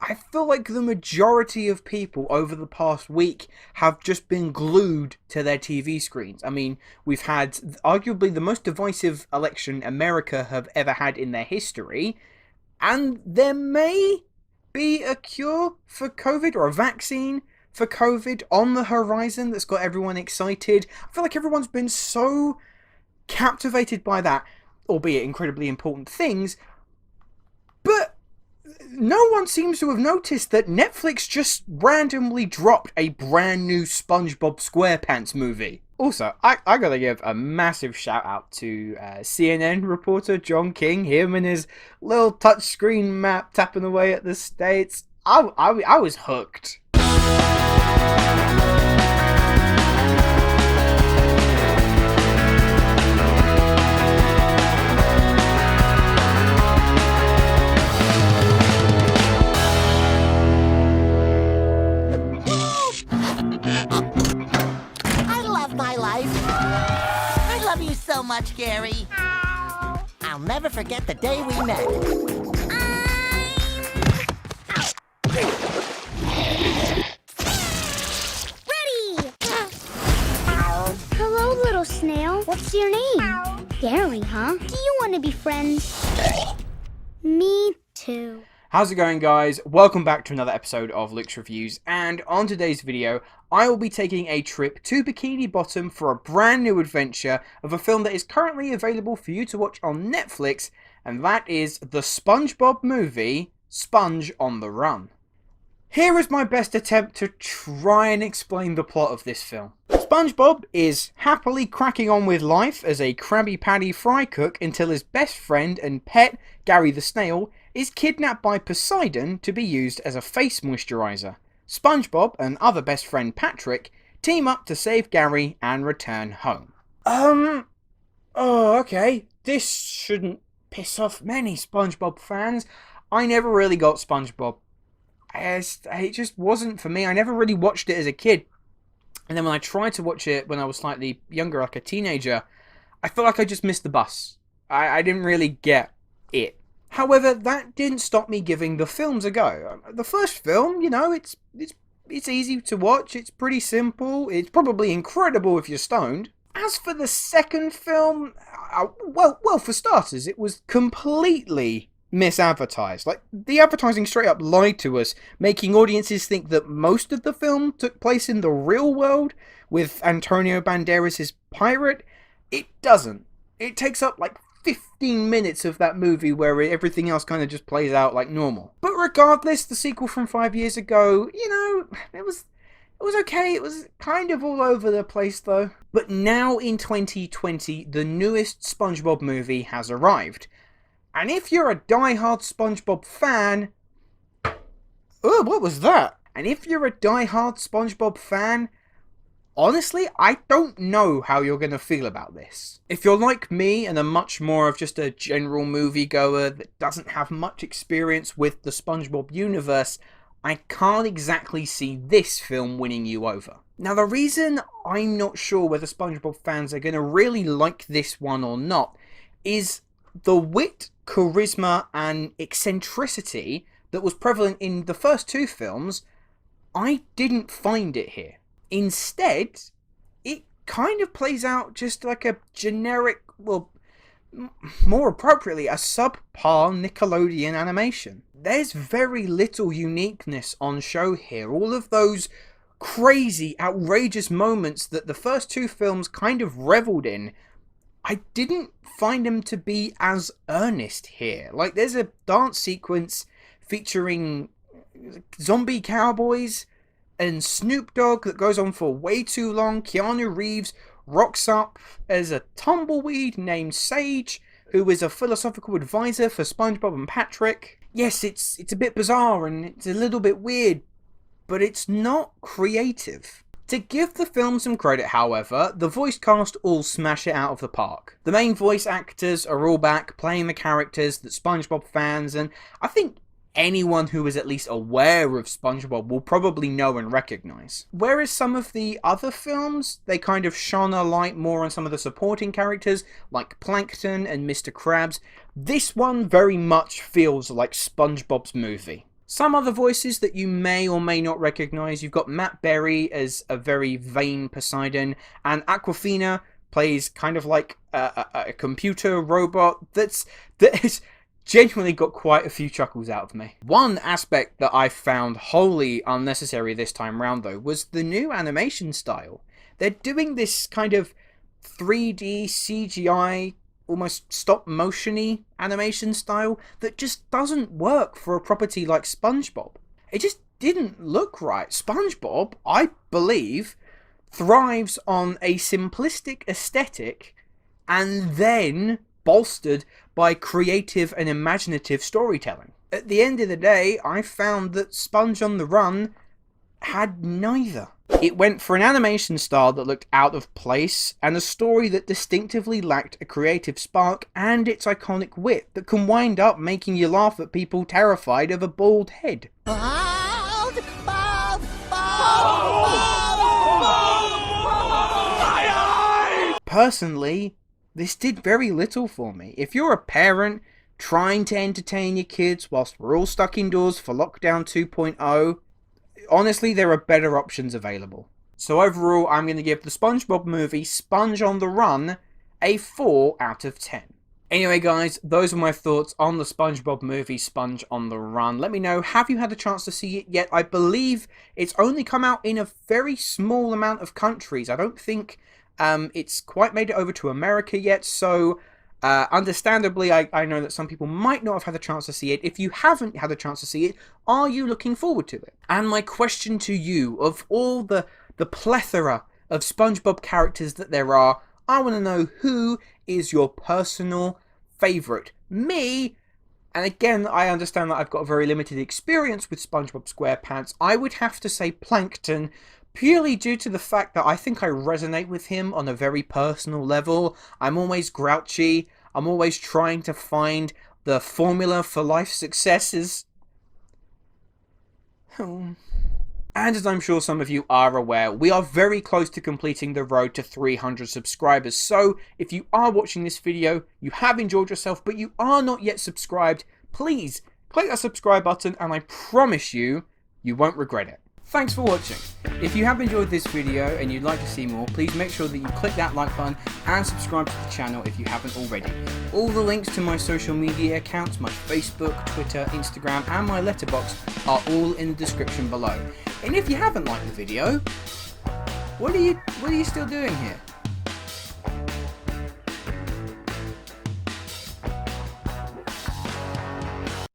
I feel like the majority of people over the past week have just been glued to their TV screens. I mean, we've had arguably the most divisive election America have ever had in their history, and there may be a cure for COVID or a vaccine for COVID on the horizon that's got everyone excited. I feel like everyone's been so captivated by that, albeit incredibly important things, but no one seems to have noticed that Netflix just randomly dropped a brand new SpongeBob SquarePants movie. Also, I gotta give a massive shout out to CNN reporter John King, him and his little touchscreen map tapping away at the states. I was hooked. So much, Gary. I'll never forget the day we met. Ready! Hello, little snail. What's your name? Gary, huh? Do you want to be friends? Me too. How's it going, guys? Welcome back to another episode of Luke's Reviews, and on today's video I will be taking a trip to Bikini Bottom for a brand new adventure of a film that is currently available for you to watch on Netflix, and that is the SpongeBob movie, Sponge on the Run. Here is my best attempt to try and explain the plot of this film. SpongeBob is happily cracking on with life as a Krabby Patty fry cook until his best friend and pet, Gary the Snail, is kidnapped by Poseidon to be used as a face moisturizer. SpongeBob and other best friend Patrick team up to save Gary and return home. Oh, okay. This shouldn't piss off many SpongeBob fans. I never really got SpongeBob. It just wasn't for me. I never really watched it as a kid. And then when I tried to watch it when I was slightly younger, like a teenager, I felt like I just missed the bus. I didn't really get it. However, that didn't stop me giving the films a go. The first film, you know, it's easy to watch, it's pretty simple, it's probably incredible if you're stoned. As for the second film, well, for starters, it was completely misadvertised. Like, the advertising straight up lied to us, making audiences think that most of the film took place in the real world with Antonio Banderas' pirate. It doesn't. It takes up like 15 minutes of that movie where everything else kind of just plays out like normal. But regardless, the sequel from 5 years ago, you know, it was okay. It was kind of all over the place though. But now in 2020, the newest SpongeBob movie has arrived. And if you're a die-hard SpongeBob fan... Oh, what was that? And if you're a die-hard SpongeBob fan, honestly, I don't know how you're going to feel about this. If you're like me and are much more of just a general moviegoer that doesn't have much experience with the SpongeBob universe, I can't exactly see this film winning you over. Now, the reason I'm not sure whether SpongeBob fans are going to really like this one or not is the wit, charisma, and eccentricity that was prevalent in the first two films. I didn't find it here. Instead, it kind of plays out just like a generic, well, more appropriately, a subpar Nickelodeon animation. There's very little uniqueness on show here. All of those crazy, outrageous moments that the first two films kind of reveled in, I didn't find them to be as earnest here. Like, there's a dance sequence featuring zombie cowboys and Snoop Dogg that goes on for way too long. Keanu Reeves rocks up as a tumbleweed named Sage, who is a philosophical advisor for SpongeBob and Patrick. Yes, it's a bit bizarre and it's a little bit weird, but it's not creative. To give the film some credit, however, the voice cast all smash it out of the park. The main voice actors are all back playing the characters that SpongeBob fans, and I think anyone who is at least aware of SpongeBob will probably know and recognise. Whereas some of the other films, they kind of shone a light more on some of the supporting characters, like Plankton and Mr. Krabs, this one very much feels like SpongeBob's movie. Some other voices that you may or may not recognise, you've got Matt Berry as a very vain Poseidon, and Awkwafina plays kind of like a computer robot that has genuinely got quite a few chuckles out of me. One aspect that I found wholly unnecessary this time round though was the new animation style. They're doing this kind of 3D CGI, almost stop motion-y animation style that just doesn't work for a property like SpongeBob. It just didn't look right. SpongeBob, I believe, thrives on a simplistic aesthetic and then bolstered by creative and imaginative storytelling. At the end of the day, I found that Sponge on the Run had neither. It went for an animation style that looked out of place and a story that distinctively lacked a creative spark and its iconic wit that can wind up making you laugh at people terrified of a bald head. Bald! Bald! Bald! Personally, this did very little for me. If you're a parent trying to entertain your kids whilst we're all stuck indoors for lockdown 2.0, honestly, there are better options available. So overall, I'm going to give the SpongeBob movie Sponge on the Run a 4 out of 10. Anyway guys, those are my thoughts on the SpongeBob movie Sponge on the Run. Let me know, have you had a chance to see it yet? I believe it's only come out in a very small amount of countries. I don't think it's quite made it over to America yet, so understandably, I know that some people might not have had a chance to see it. If you haven't had a chance to see it, are you looking forward to it? And my question to you, of all the plethora of SpongeBob characters that there are, I want to know who is your personal favourite. Me, and again, I understand that I've got a very limited experience with SpongeBob SquarePants, I would have to say Plankton, purely due to the fact that I think I resonate with him on a very personal level. I'm always grouchy. I'm always trying to find the formula for life successes. And as I'm sure some of you are aware, we are very close to completing the road to 300 subscribers. So if you are watching this video, you have enjoyed yourself, but you are not yet subscribed, please click that subscribe button and I promise you, you won't regret it. Thanks for watching. If you have enjoyed this video and you'd like to see more, please make sure that you click that like button and subscribe to the channel if you haven't already. All the links to my social media accounts, my Facebook, Twitter, Instagram and my letterbox are all in the description below. And if you haven't liked the video, what are you still doing here?